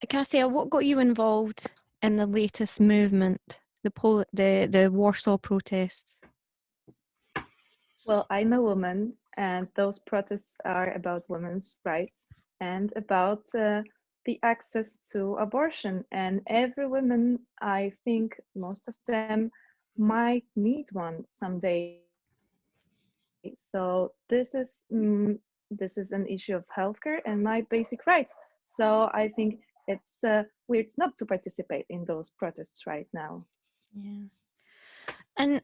Kasia, what got you involved in the latest movement, the Warsaw protests? Well, I'm a woman, and those protests are about women's rights and about the access to abortion. And every woman, I think most of them might need one someday. So this is an issue of healthcare and my basic rights. So I think it's weird not to participate in those protests right now. Yeah. And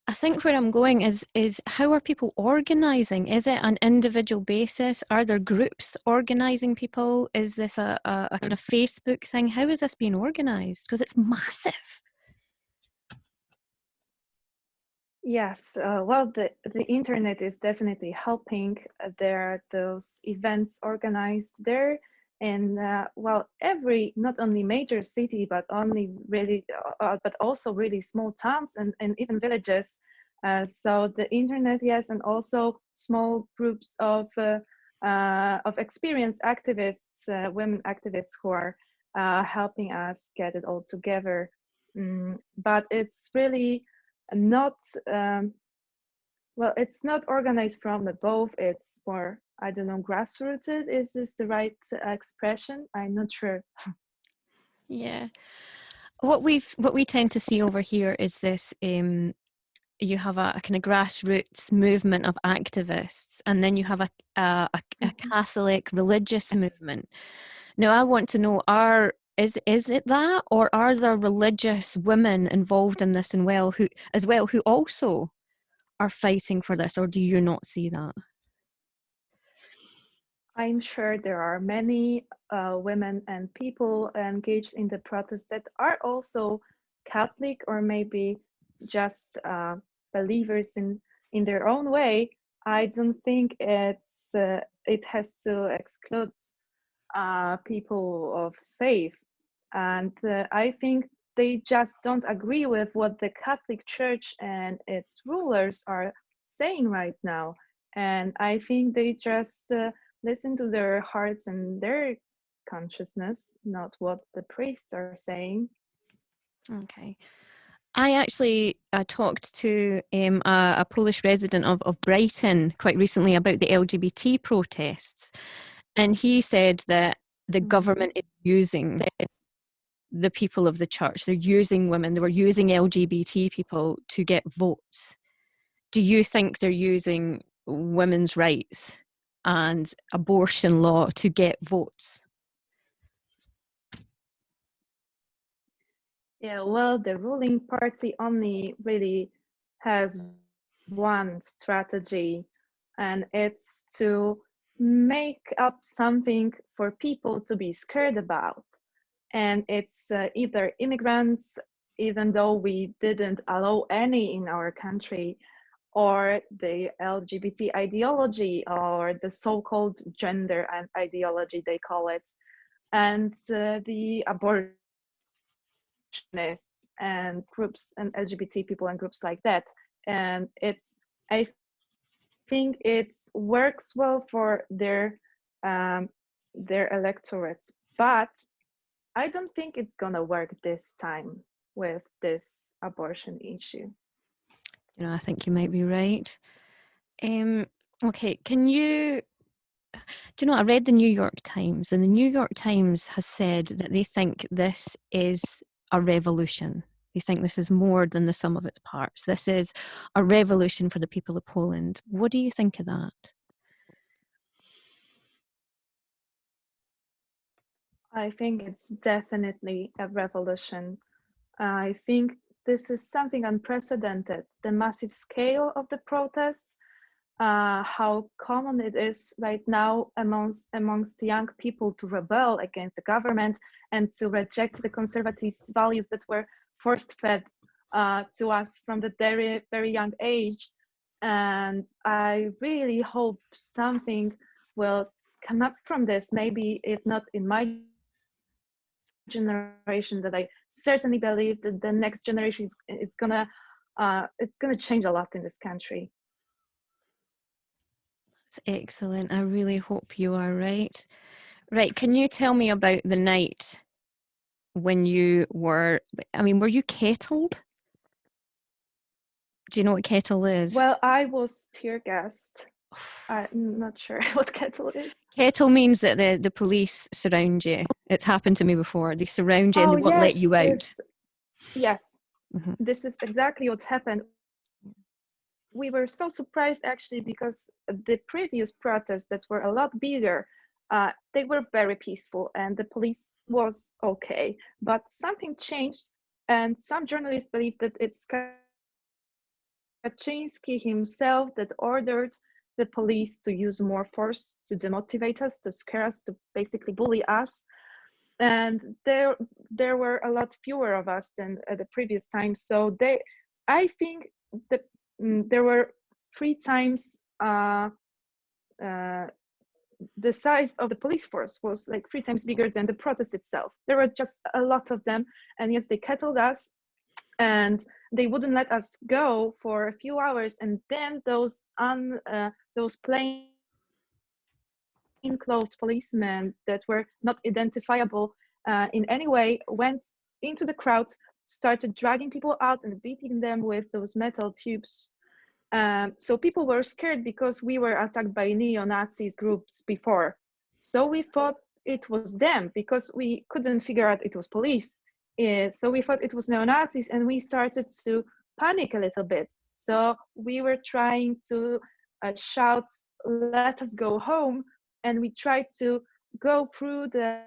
I think where I'm going is how are people organising? Is it an individual basis? Are there groups organising people? Is this a kind of Facebook thing? How is this being organised? Because it's massive. Yes, well, the internet is definitely helping. There are those events organized there, and well, every not only major city, but only really, but also really small towns and even villages. So the internet, yes, and also small groups of experienced activists, women activists who are helping us get it all together. But it's really not well, it's not organized from above. It's more, I don't know, grassrooted. Is this the right expression? I'm not sure. Yeah. What we tend to see over here is this you have a kind of grassroots movement of activists, and then you have a Catholic religious movement. Now, I want to know: is it that, or are there religious women involved in this who also are fighting for this, or do you not see that? I'm sure there are many women and people engaged in the protest that are also Catholic or maybe just believers in their own way. I don't think it has to exclude people of faith, and I think they just don't agree with what the Catholic Church and its rulers are saying right now, and I think they just listen to their hearts and their consciousness, not what the priests are saying. Okay. I actually talked to a Polish resident of Brighton quite recently about the LGBT protests. And he said that the government is using the people of the church. They're using women. They were using LGBT people to get votes. Do you think they're using women's rights and abortion law to get votes? Yeah, well, the ruling party only really has one strategy, and it's to make up something for people to be scared about. And it's either immigrants, even though we didn't allow any in our country, or the LGBT ideology, or the so-called gender and ideology, they call it, and the abortionists and groups and LGBT people and groups like that. And I think it works well for their electorates, but I don't think it's gonna work this time with this abortion issue. You know, I think you might be right. Okay, can you do you know, I read the New York Times, and the New York Times has said that they think this is a revolution. They think this is more than the sum of its parts. This is a revolution for the people of Poland. What do you think of that? I think it's definitely a revolution. I think this is something unprecedented. The massive scale of the protests, how common it is right now amongst young people to rebel against the government and to reject the conservative values that were forced fed to us from the very very young age. And I really hope something will come up from this. Maybe if not in my generation, that I certainly believe that the next generation it's gonna change a lot in this country. It's excellent. I really hope you are right. Right. Can you tell me about the night when you were, were you kettled? Do you know what kettle is? Well, I was tear gassed. I'm not sure what kettle is. Kettle means that the police surround you. It's happened to me before. They surround you and Oh, they won't let yes, you out. this, yes, Mhm. this is exactly what happened. We were so surprised actually because the previous protests that were a lot bigger, they were very peaceful and the police was okay. But something changed, and some journalists believe that it's Kaczynski himself that ordered the police to use more force to demotivate us, to scare us, to basically bully us. And there were a lot fewer of us than at the previous time. So I think that there were 3 times the size of the police force was like 3 times bigger than the protest itself. There were just a lot of them, and yes, they kettled us, and they wouldn't let us go for a few hours, and then those plainclothes policemen that were not identifiable in any way went into the crowd, started dragging people out and beating them with those metal tubes. So people were scared because we were attacked by neo-Nazis groups before. So we thought it was them because we couldn't figure out it was police. So we thought it was neo-Nazis, and we started to panic a little bit. So we were trying to shout, "Let us go home," and we tried to go through the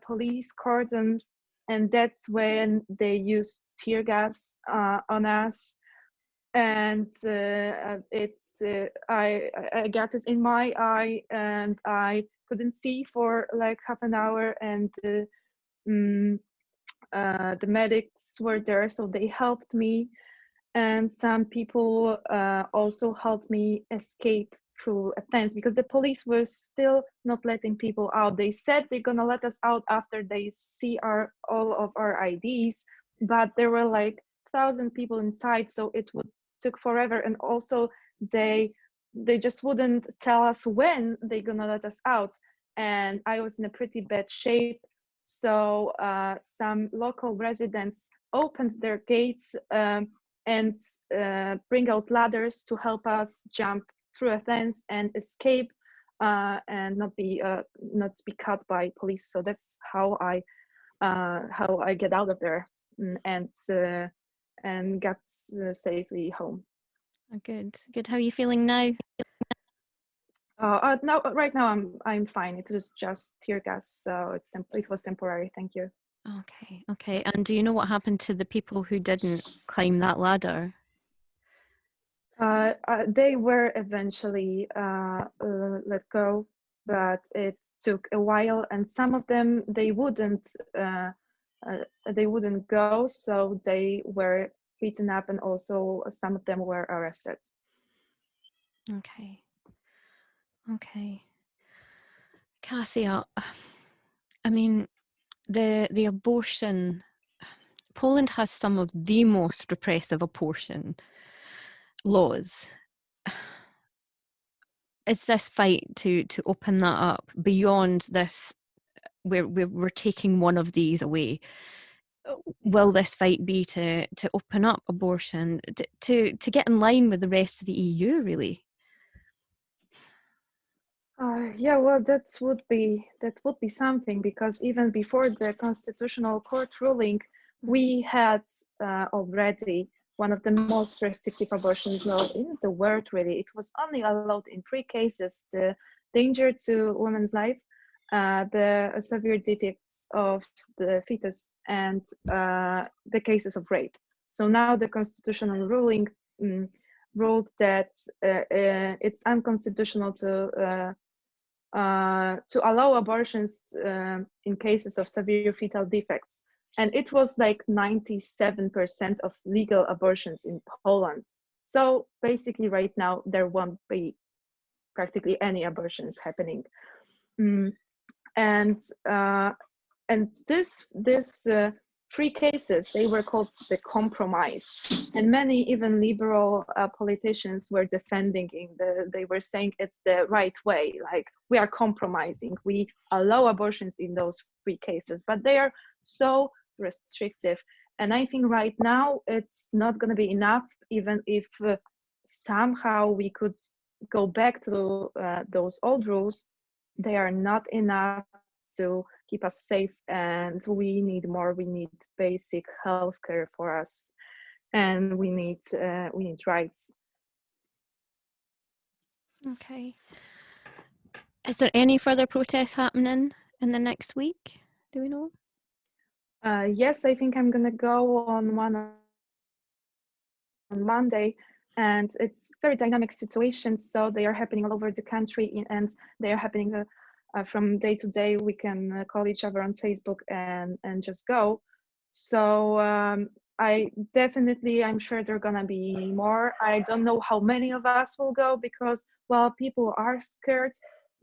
police cordon, and that's when they used tear gas on us. And I got it in my eye, and I couldn't see for like half an hour, and um, the medics were there, so they helped me, and some people also helped me escape through a fence because the police were still not letting people out. They said they're gonna let us out after they see all of our IDs, but there were like 1,000 people inside, so it would took forever. And also they just wouldn't tell us when they're gonna let us out. And I was in a pretty bad shape, so some local residents opened their gates and bring out ladders to help us jump through a fence and escape and not be cut by police. So that's how I get out of there, and got safely home. Oh, good, good. How are you feeling now? No, right now I'm fine. It was just tear gas, so it was temporary. Thank you. Okay, okay. And do you know what happened to the people who didn't climb that ladder? They were eventually let go, but it took a while, and some of them they wouldn't go, so they were beaten up, and also some of them were arrested. Okay, okay. Kasia, I mean, the abortion, Poland has some of the most repressive abortion laws. Is this fight to open that up beyond this, we're taking one of these away? Will this fight be to open up abortion to get in line with the rest of the EU, really? Yeah, well, that would be something, because even before the Constitutional Court ruling, we had already one of the most restrictive abortion laws in the world. Really, it was only allowed in 3 cases: the danger to women's life, the severe defects of the fetus, and the cases of rape. So now the constitutional ruling ruled that it's unconstitutional to allow abortions in cases of severe fetal defects. And it was like 97% of legal abortions in Poland. So basically, right now, there won't be practically any abortions happening. Mm. And and this free cases, they were called the compromise. And many even liberal politicians were defending they were saying it's the right way, like we are compromising, we allow abortions in those free cases, but they are so restrictive. And I think right now it's not going to be enough, even if somehow we could go back to those old rules. They are not enough to keep us safe, and we need more. We need basic healthcare for us, and we need rights. Okay. Is there any further protests happening in the next week? Do we know? Yes, I think I'm gonna go on one on Monday, and it's very dynamic situation. So they are happening all over the country, and they are happening from day to day. We can call each other on Facebook and just go. So I'm sure there are gonna be more. I don't know how many of us will go because, well, people are scared.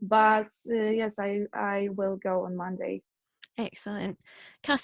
But yes, I will go on Monday. Excellent. Kasia,